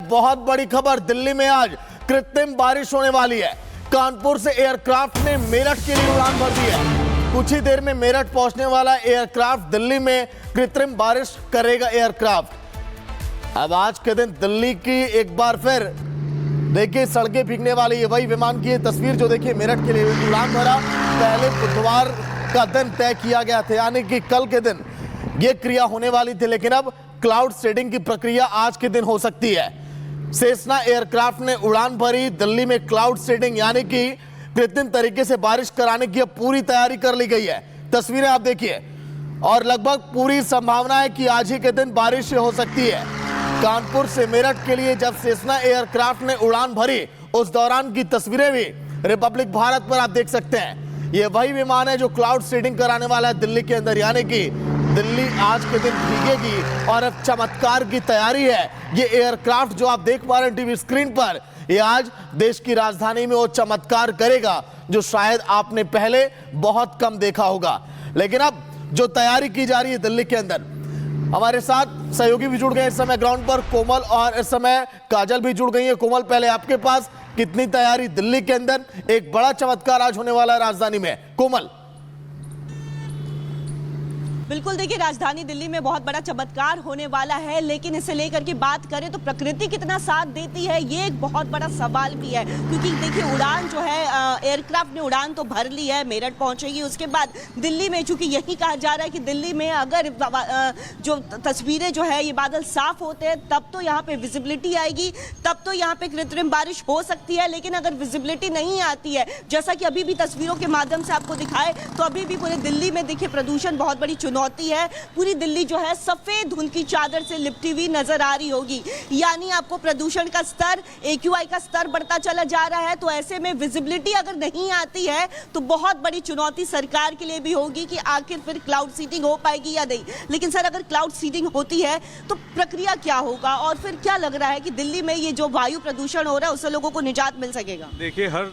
बहुत बड़ी खबर, दिल्ली में आज कृत्रिम बारिश होने वाली है। कानपुर से एयरक्राफ्ट ने मेरठ के लिए उड़ान भर दी है। कुछ ही देर में मेरठ पहुंचने वाला एयरक्राफ्ट दिल्ली में कृत्रिम बारिश करेगा एयरक्राफ्ट। अब आज के दिन दिल्ली की एक बार फिर देखिए सड़कें भीगने वाली है। वही विमान की तस्वीर जो देखिए मेरठ के लिए उड़ान भरा। पहले बुधवार का दिन तय किया गया था, यानी कि कल के दिन यह क्रिया होने वाली थी, लेकिन अब क्लाउड सीडिंग की प्रक्रिया आज के दिन हो सकती है। सेस्ना एयरक्राफ्ट ने उड़ान भरी। दिल्ली में क्लाउड सीडिंग यानी कि कृत्रिम तरीके से बारिश कराने की अब पूरी तैयारी कर ली गई है। तस्वीरें आप देखिए और लगभग पूरी संभावना है कि आज ही के दिन बारिश हो सकती है। कानपुर से मेरठ के लिए जब सेस्ना एयरक्राफ्ट ने उड़ान भरी उस दौरान की तस्वीरें भी रिपब्लिक भारत पर आप देख सकते हैं। यह वही विमान है जो क्लाउड सीडिंग कराने वाला है दिल्ली के अंदर, यानी कि दिल्ली आज के दिन भीगेगी और अब चमत्कार की तैयारी है। ये एयरक्राफ्ट जो आप देख पा रहे हैं टीवी स्क्रीन पर, ये आज देश की राजधानी में वो चमत्कार करेगा जो शायद आपने पहले बहुत कम देखा होगा। लेकिन अब जो तैयारी की जा रही है दिल्ली के अंदर, हमारे साथ सहयोगी भी जुड़ गए इस समय ग्राउंड पर, कोमल और इस समय काजल भी जुड़ गई है। कोमल, पहले आपके पास कितनी तैयारी दिल्ली के अंदर? एक बड़ा चमत्कार आज होने वाला है राजधानी में। कोमल। बिल्कुल, देखिए राजधानी दिल्ली में बहुत बड़ा चमत्कार होने वाला है, लेकिन इसे लेकर के बात करें तो प्रकृति कितना साथ देती है ये एक बहुत बड़ा सवाल भी है। क्योंकि देखिए उड़ान जो है एयरक्राफ्ट ने उड़ान तो भर ली है, मेरठ पहुंचेगी। उसके बाद दिल्ली में, चूंकि यही कहा जा रहा है कि दिल्ली में अगर जो तस्वीरें जो है ये बादल साफ होते हैं तब तो यहाँ पे विजिबिलिटी आएगी, तब तो यहाँ पे कृत्रिम बारिश हो सकती है। लेकिन अगर विजिबिलिटी नहीं आती है, जैसा कि अभी भी तस्वीरों के माध्यम से आपको दिखाए, तो अभी भी पूरे दिल्ली में देखिए प्रदूषण बहुत बड़ी चुनौती है। पूरी दिल्ली जो है सफेद धुंध की चादर से लिपटी हुई नजर आ रही होगी, यानी आपको प्रदूषण का स्तर, AQI का स्तर बढ़ता चला जा रहा है। तो ऐसे में विजिबिलिटी अगर नहीं आती है तो बहुत बड़ी चुनौती सरकार के लिए भी होगी कि आखिर फिर क्लाउड सीडिंग हो पाएगी या नहीं। लेकिन सर, अगर क्लाउड सीडिंग होती है तो प्रक्रिया क्या होगा और फिर क्या लग रहा है कि दिल्ली में ये जो वायु प्रदूषण हो रहा है उससे लोगों को निजात मिल सकेगा? देखिए, हर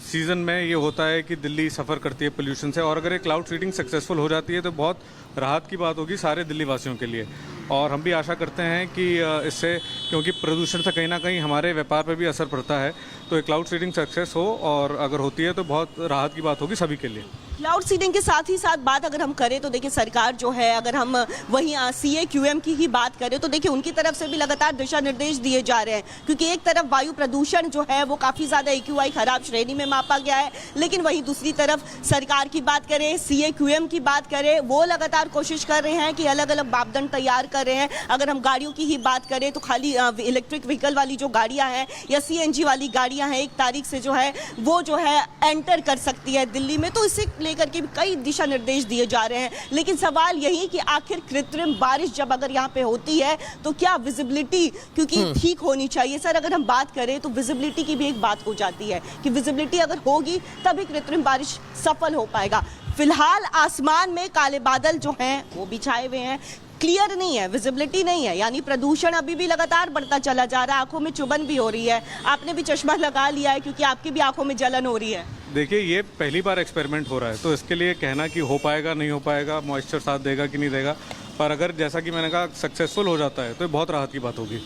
सीजन में ये होता है कि दिल्ली सफ़र करती है पोल्यूशन से, और अगर ये क्लाउड सीडिंग सक्सेसफुल हो जाती है तो बहुत राहत की बात होगी सारे दिल्ली वासियों के लिए। और हम भी आशा करते हैं कि इससे, क्योंकि प्रदूषण से कहीं ना कहीं हमारे व्यापार पर भी असर पड़ता है, तो ये क्लाउड सीडिंग सक्सेस हो और अगर होती है तो बहुत राहत की बात होगी सभी के लिए। क्लाउड सीडिंग के साथ ही साथ बात अगर हम करें तो देखिए सरकार जो है, अगर हम वहीं CAQM की ही बात करें तो देखिए उनकी तरफ से भी लगातार दिशा निर्देश दिए जा रहे हैं। क्योंकि एक तरफ वायु प्रदूषण जो है वो काफ़ी ज़्यादा AQI खराब श्रेणी में मापा गया है, लेकिन वहीं दूसरी तरफ सरकार की बात करें, CAQM की बात करें, वो लगातार कोशिश कर रहे हैं कि अलग अलग मापदंड तैयार कर रहे हैं। अगर हम गाड़ियों की ही बात करें तो खाली इलेक्ट्रिक व्हीकल वाली जो गाड़ियाँ हैं या CNG वाली गाड़ियाँ हैं 1 तारीख से जो है वो जो है एंटर कर सकती है दिल्ली में। तो इसे लेकर के भी कई दिशा निर्देश दिए जा रहे हैं। लेकिन सवाल यही कि आखिर कृत्रिम बारिश जब अगर यहाँ पे होती है तो क्या विजिबिलिटी, क्योंकि ठीक होनी चाहिए सर, अगर हम बात करें तो विजिबिलिटी की भी एक बात हो जाती है कि विजिबिलिटी अगर होगी तभी कृत्रिम बारिश सफल हो पाएगा। फिलहाल आसमान में काले बादल जो हैं वो भी छाए हुए हैं, क्लियर नहीं है, विजिबिलिटी नहीं है, यानी प्रदूषण अभी भी लगातार बढ़ता चला जा रहा है। आंखों में चुभन भी हो रही है। आपने भी चश्मा लगा लिया है क्योंकि आपकी भी आंखों में जलन हो रही है। देखिए, ये पहली बार एक्सपेरिमेंट हो रहा है, तो इसके लिए कहना कि हो पाएगा नहीं हो पाएगा, मॉइस्चर साथ देगा कि नहीं देगा, पर अगर जैसा कि मैंने कहा सक्सेसफुल हो जाता है तो बहुत राहत की बात होगी।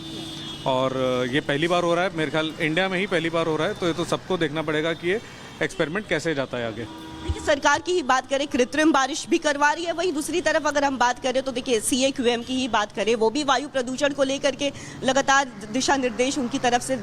और ये पहली बार हो रहा है, मेरे ख्याल इंडिया में ही पहली बार हो रहा है, तो ये तो सबको देखना पड़ेगा कि ये एक्सपेरिमेंट कैसे जाता है आगे। देखिए सरकार की ही बात करें, कृत्रिम बारिश भी करवा रही है। वहीं दूसरी तरफ अगर हम बात करें तो देखिए CAQM की ही बात करें, वो भी वायु प्रदूषण को लेकर के लगातार दिशा निर्देश उनकी तरफ से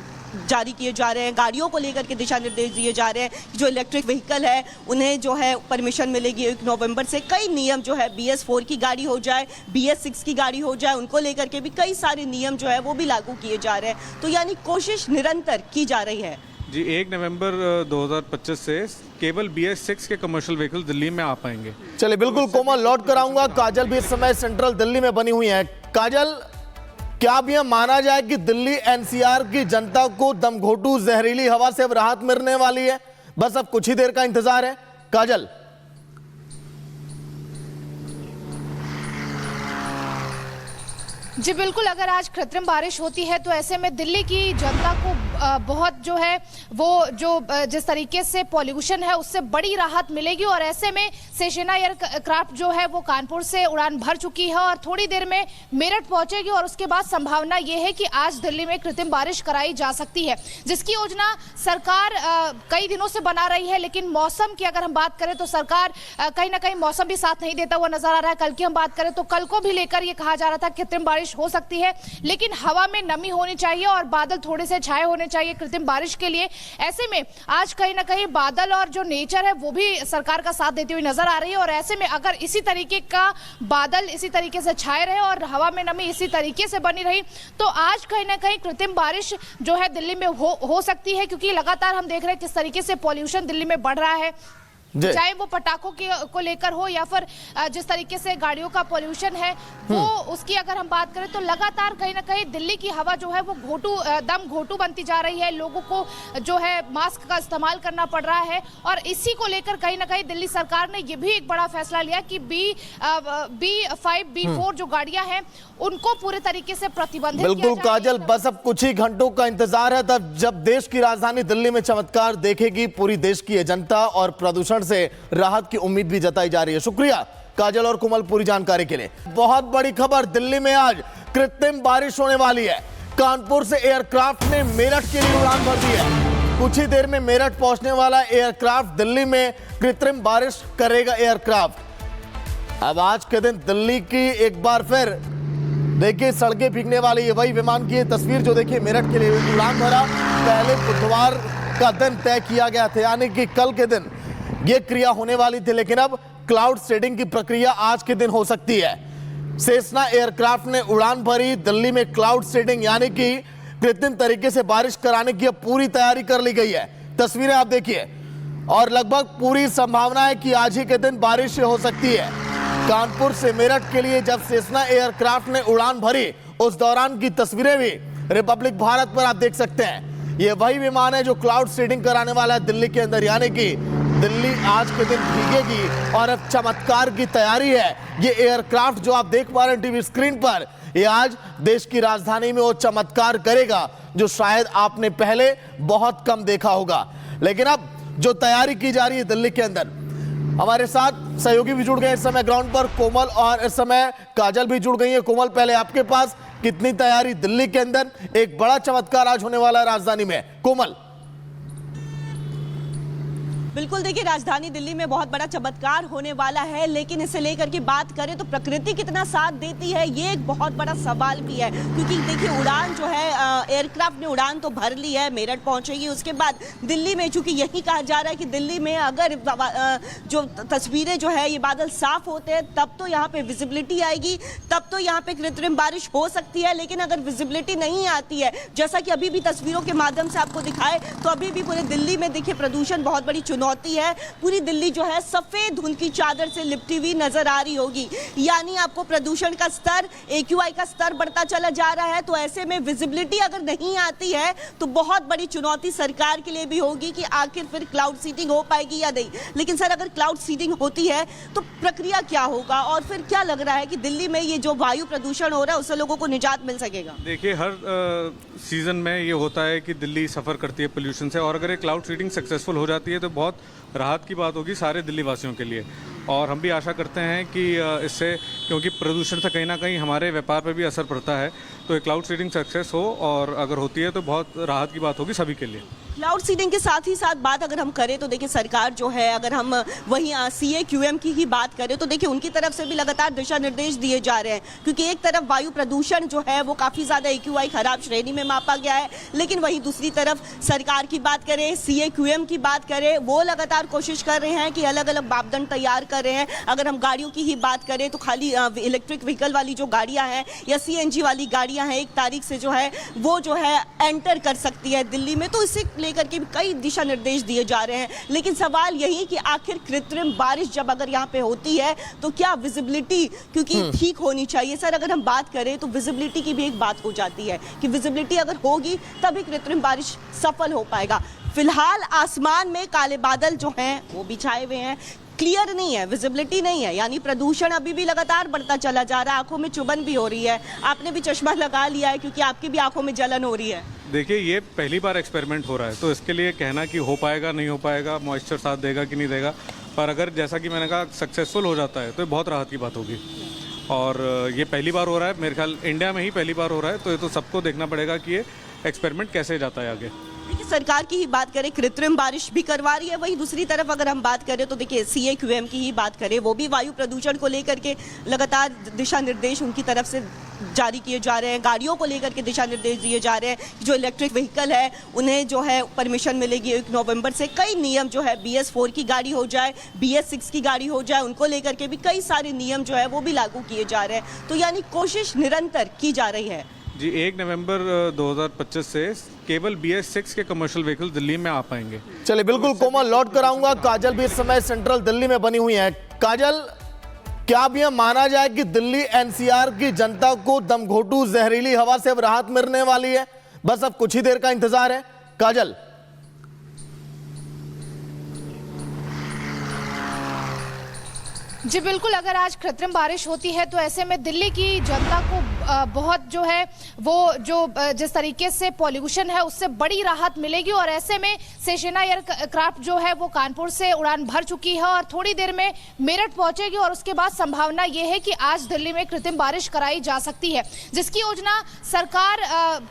जारी किए जा रहे हैं। गाड़ियों को लेकर के दिशा निर्देश दिए जा रहे हैं। जो इलेक्ट्रिक व्हीकल है उन्हें जो है परमिशन मिलेगी 1 नवंबर से। कई नियम जो है, BS4 की गाड़ी हो जाए, BS6 की गाड़ी हो जाए, उनको लेकर के भी कई सारे नियम जो है वो भी लागू किए जा रहे हैं। तो यानी कोशिश निरंतर की जा रही है। जी, 1 नवंबर 2025 से केवल BS6 के कमर्शियल व्हीकल दिल्ली में आ पाएंगे। चलिए बिल्कुल कोमल, लौट कर आऊंगा। काजल भी इस समय सेंट्रल दिल्ली में बनी हुई है। काजल, क्या अब यह माना जाए कि दिल्ली NCR की जनता को दमघोटू जहरीली हवा से अब राहत मिलने वाली है? बस अब कुछ ही देर का इंतजार है। काजल। जी बिल्कुल, अगर आज कृत्रिम बारिश होती है तो ऐसे में दिल्ली की जनता को बहुत जो है वो जो जिस तरीके से पॉल्यूशन है उससे बड़ी राहत मिलेगी। और ऐसे में सेशना एयरक्राफ्ट जो है वो कानपुर से उड़ान भर चुकी है और थोड़ी देर में मेरठ पहुंचेगी और उसके बाद संभावना ये है कि आज दिल्ली में कृत्रिम बारिश कराई जा सकती है, जिसकी योजना सरकार कई दिनों से बना रही है। लेकिन मौसम की अगर हम बात करें तो सरकार कहीं ना कहीं मौसम भी साथ नहीं देता हुआ नजर आ रहा है। कल की हम बात करें तो कल को भी लेकर ये कहा जा रहा था कृत्रिम बारिश हो सकती है, लेकिन हवा में नमी होनी चाहिए और बादल थोड़े से छाए होने चाहिए कृत्रिम बारिश के लिए। ऐसे में आज कहीं ना कहीं बादल और जो नेचर है वो भी सरकार का साथ देती हुई नजर आ रही है। और ऐसे में अगर इसी तरीके का बादल इसी तरीके से छाए रहे और हवा में नमी इसी तरीके से बनी रही तो आज कहीं ना कहीं कृत्रिम बारिश जो है दिल्ली में हो सकती है, क्योंकि लगातार हम देख रहे हैं किस तरीके से पॉल्यूशन दिल्ली में बढ़ रहा है, चाहे वो पटाखों को लेकर हो या फिर जिस तरीके से गाड़ियों का पॉल्यूशन है वो उसकी अगर हम बात करें तो लगातार कहीं ना कहीं दिल्ली की हवा जो है वो घोटू बनती जा रही है। लोगों को जो है मास्क का इस्तेमाल करना पड़ रहा है और इसी को लेकर कहीं ना कहीं दिल्ली सरकार ने ये भी एक बड़ा फैसला लिया कि B5 B4 जो गाड़ियां हैं उनको पूरे तरीके से प्रतिबंधित किया बिल्कुल काजल, बस अब कुछ ही घंटों का इंतजार है तब जब देश की राजधानी दिल्ली में चमत्कार देखेगी पूरी देश की जनता और प्रदूषण से राहत की उम्मीद भी जताई जा रही है। शुक्रिया काजल और कोमल पूरी जानकारी के लिए। बहुत बड़ी खबर, दिल्ली में आज कृत्रिम बारिश होने वाली है। कानपुर से एयरक्राफ्ट ने मेरठ के लिए उड़ान भर दी है। कुछ ही देर में मेरठ पहुंचने वाला एयरक्राफ्ट दिल्ली में कृत्रिम बारिश करेगा एयरक्राफ्ट। अब आज के दिन दिल्ली की एक बार फिर देखिए सड़कें भीगने वाली है। वही विमान की तस्वीर जो देखिए मेरठ के लिए उड़ान भरा। पहले बुधवार का दिन तय किया गया था, यानी कि कल के दिन ये क्रिया होने वाली थी, लेकिन अब क्लाउड सीडिंग की प्रक्रिया आज के दिन हो सकती है। सेसना एयरक्राफ्ट ने उड़ान भरी। दिल्ली में क्लाउड सीडिंग यानी कि कृत्रिम तरीके से बारिश कराने की अब पूरी तैयारी कर ली गई है। तस्वीरें आप देखिए और लगभग पूरी संभावना है कि आज ही के दिन बारिश हो सकती है। कानपुर से मेरठ के लिए जब सेसना एयरक्राफ्ट ने उड़ान भरी उस दौरान की तस्वीरें भी रिपब्लिक भारत पर आप देख सकते हैं। ये वही विमान है जो क्लाउड सीडिंग कराने वाला है दिल्ली के अंदर, यानी कि दिल्ली आज के दिन भीगेगी और अब चमत्कार की तैयारी है। ये एयरक्राफ्ट जो आप देख पा रहे हैं टीवी स्क्रीन पर, ये आज देश की राजधानी में वो चमत्कार करेगा जो शायद आपने पहले बहुत कम देखा होगा। लेकिन अब जो तैयारी की जा रही है दिल्ली के अंदर, हमारे साथ सहयोगी भी जुड़ गए इस समय ग्राउंड पर, कोमल और इस समय काजल भी जुड़ गई है। कोमल, पहले आपके पास कितनी तैयारी दिल्ली के अंदर, एक बड़ा चमत्कार आज होने वाला है राजधानी में। कोमल। बिल्कुल, देखिए राजधानी दिल्ली में बहुत बड़ा चमत्कार होने वाला है, लेकिन इसे लेकर के बात करें तो प्रकृति कितना साथ देती है ये एक बहुत बड़ा सवाल भी है। क्योंकि देखिए उड़ान जो है एयरक्राफ्ट ने उड़ान तो भर ली है, मेरठ पहुंचेगी, उसके बाद दिल्ली में चूंकि यही कहा जा रहा है कि दिल्ली में अगर जो तस्वीरें जो है ये बादल साफ होते हैं तब तो यहाँ पे विजिबिलिटी आएगी, तब तो यहाँ पे कृत्रिम बारिश हो सकती है। लेकिन अगर विजिबिलिटी नहीं आती है, जैसा कि अभी भी तस्वीरों के माध्यम से आपको दिखाए, तो अभी भी पूरे दिल्ली में देखिए प्रदूषण बहुत बड़ी चुनौती है। पूरी दिल्ली जो है सफेद धुंध की चादर से लिपटी हुई नजर आ रही होगी, यानी आपको प्रदूषण का स्तर, AQI का स्तर बढ़ता चला जा रहा है। तो ऐसे में विजिबिलिटी अगर नहीं आती है तो बहुत बड़ी चुनौती सरकार के लिए भी होगी कि आखिर फिर क्लाउड सीडिंग हो पाएगी या नहीं। लेकिन सर, अगर क्लाउड सीडिंग होती है तो प्रक्रिया क्या होगा और फिर क्या लग रहा है कि दिल्ली में ये जो वायु प्रदूषण हो रहा है उससे लोगों को निजात मिल सकेगा? देखिए हर सीजन में ये होता है कि दिल्ली सफ़र करती है पोल्यूशन से, और अगर ये क्लाउड सीडिंग सक्सेसफुल हो जाती है तो बहुत राहत की बात होगी सारे दिल्ली वासियों के लिए। और हम भी आशा करते हैं कि इससे, क्योंकि प्रदूषण से कहीं ना कहीं हमारे व्यापार पर भी असर पड़ता है, तो ये क्लाउड सीडिंग सक्सेस हो और अगर होती है तो बहुत राहत की बात होगी सभी के लिए। क्लाउड सीडिंग के साथ ही साथ बात अगर हम करें तो देखिए सरकार जो है, अगर हम वहीं CA QM की ही बात करें तो देखिए उनकी तरफ से भी लगातार दिशा निर्देश दिए जा रहे हैं। क्योंकि एक तरफ वायु प्रदूषण जो है वो काफ़ी ज़्यादा AQI खराब श्रेणी में मापा गया है, लेकिन वहीं दूसरी तरफ सरकार की बात करें, CA QM की बात करें, वो लगातार कोशिश कर रहे हैं कि अलग अलग मापदंड तैयार कर रहे हैं। अगर हम गाड़ियों की ही बात करें तो खाली इलेक्ट्रिक व्हीकल वाली जो गाड़ियाँ हैं या CNG वाली गाड़ियाँ हैं 1 तारीख से जो है वो जो है एंटर कर सकती है दिल्ली में। तो इसे लेकर के कई दिशा निर्देश दिए जा रहे हैं। लेकिन सवाल यही कि आखिर कृत्रिम बारिश जब अगर यहाँ पे होती है तो क्या विजिबिलिटी क्योंकि ठीक होनी चाहिए। सर, अगर हम बात करें तो विजिबिलिटी की भी एक बात हो जाती है कि विजिबिलिटी अगर होगी तभी कृत्रिम बारिश सफल हो पाएगा। फिलहाल आसमान में काले बादल जो हैं वो भी छाए हुए हैं। क्लियर नहीं है, विजिबिलिटी नहीं है, यानी प्रदूषण अभी भी लगातार बढ़ता चला जा रहा है। आंखों में चुभन भी हो रही है। आपने भी चश्मा लगा लिया है क्योंकि आपकी भी आंखों में जलन हो रही है। देखिए, ये पहली बार एक्सपेरिमेंट हो रहा है, तो इसके लिए कहना कि हो पाएगा नहीं हो पाएगा, मॉइस्चर साथ देगा कि नहीं देगा, पर अगर जैसा कि मैंने कहा सक्सेसफुल हो जाता है तो ये बहुत राहत की बात होगी। और ये पहली बार हो रहा है, मेरे ख्याल इंडिया में ही पहली बार हो रहा है, तो ये तो सबको देखना पड़ेगा कि ये एक्सपेरिमेंट कैसे जाता है आगे। देखिए, सरकार की ही बात करें, कृत्रिम बारिश भी करवा रही है। वहीं दूसरी तरफ अगर हम बात करें तो देखिए CAQM की ही बात करें, वो भी वायु प्रदूषण को लेकर के लगातार दिशा निर्देश उनकी तरफ से जारी किए जा रहे हैं। गाड़ियों को लेकर के दिशा निर्देश दिए जा रहे हैं। जो इलेक्ट्रिक व्हीकल है उन्हें जो है परमिशन मिलेगी 1 नवंबर से। कई नियम जो है BS4 की गाड़ी हो जाए, BS6 की गाड़ी हो जाए, उनको लेकर के भी कई सारे नियम जो है वो भी लागू किए जा रहे हैं। तो यानी कोशिश निरंतर की जा रही है। जी, 1 नवंबर 2025 से केवल BS6 के कमर्शियल व्हीकल दिल्ली में आ पाएंगे। चलिए बिल्कुल कोमल, लौट कर आऊंगा। काजल भी इस समय सेंट्रल दिल्ली में बनी हुई है। काजल, क्या अब यह माना जाए कि दिल्ली NCR की जनता को दमघोटू जहरीली हवा से अब राहत मिलने वाली है? बस अब कुछ ही देर का इंतजार है। काजल, जी बिल्कुल, अगर आज कृत्रिम बारिश होती है तो ऐसे में दिल्ली की जनता को बहुत जो है वो जो जिस तरीके से पॉल्यूशन है उससे बड़ी राहत मिलेगी। और ऐसे में सेशना एयरक्राफ्ट जो है वो कानपुर से उड़ान भर चुकी है और थोड़ी देर में मेरठ पहुंचेगी। और उसके बाद संभावना ये है कि आज दिल्ली में कृत्रिम बारिश कराई जा सकती है, जिसकी योजना सरकार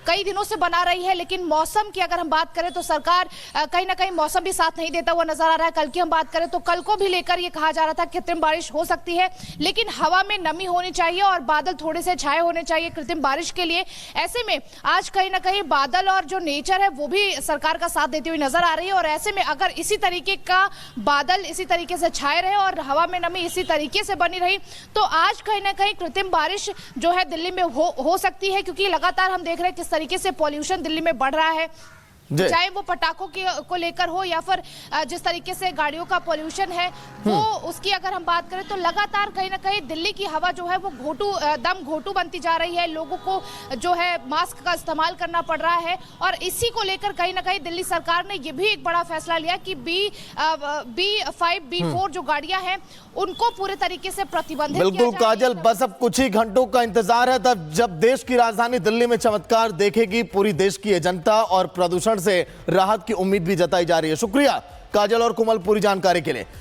कई दिनों से बना रही है। लेकिन मौसम की अगर हम बात करें तो सरकार कहीं ना कहीं मौसम भी साथ नहीं देता हुआ नजर आ रहा है। कल की हम बात करें तो कल को भी लेकर ये कहा जा रहा था कृत्रिम बारिश हो सकती है, लेकिन हवा में नमी होनी चाहिए और बादल थोड़े से छाए होने चाहिए कृत्रिम बारिश के लिए। ऐसे में आज कहीं ना कहीं बादल और जो नेचर है वो भी सरकार का साथ देती हुई नजर आ रही है। और ऐसे में अगर इसी तरीके का बादल इसी तरीके से छाए रहे और हवा में नमी इसी तरीके से बनी रही तो आज कहीं ना कहीं कृत्रिम बारिश जो है दिल्ली में हो सकती है, क्योंकि लगातार हम देख रहे हैं किस तरीके से पॉल्यूशन दिल्ली में बढ़ रहा है, चाहे वो पटाखों को लेकर हो या फिर जिस तरीके से गाड़ियों का पॉल्यूशन है वो उसकी अगर हम बात करें तो लगातार कहीं ना कहीं दिल्ली की हवा जो है वो दम घोटू बनती जा रही है। लोगों को जो है मास्क का इस्तेमाल करना पड़ रहा है और इसी को लेकर कहीं ना कहीं दिल्ली सरकार ने ये भी एक बड़ा फैसला लिया कि B5 B4 जो गाड़ियां हैं उनको पूरे तरीके से प्रतिबंधित किया बिल्कुल काजल, बस अब कुछ ही घंटों का इंतजार है तब जब देश की राजधानी दिल्ली में चमत्कार देखेगी पूरी देश की जनता और प्रदूषण से राहत की उम्मीद भी जताई जा रही है। शुक्रिया काजल और कोमल पूरी जानकारी के लिए।